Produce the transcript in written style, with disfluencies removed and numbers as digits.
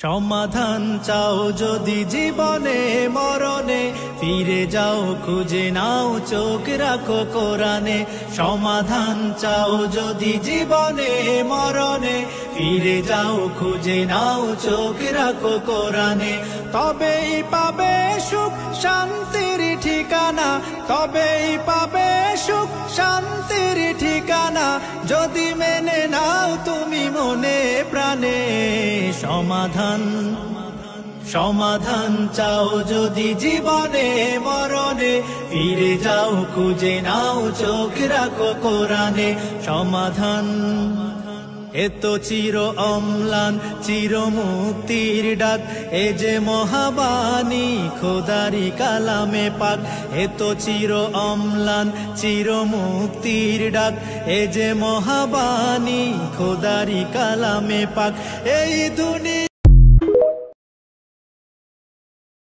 সমাধান চাও যদি জীবনে মরণে, ফিরে যাও খুঁজে নাও চোখ রাখো কোরআনে। সমাধান চাও যদি জীবনে মরণে, ফিরে যাও খুঁজে নাও চোখ রাখো কোরআনে। তবেই পাবে সুখ শান্তির ঠিকানা, তবেই পাবে সুখ শান্তির ঠিকানা, যদি মেনে নাও তুমি মনে প্রাণে। সমাধান চাও যদি জীবনে মরণে, ফিরে যাও খুঁজে নাও চোখ রাখো কোরআনে। সমাধান এত চির অম্লান চির মুক্তির ডাক, এ যে মহাবাণী খোদারি কালামে পাক। এত চির অম্লান চির মুক্তির ডাক, এ যে মহাবাণী খোদারি কালামে পাক। এই দুনিয়া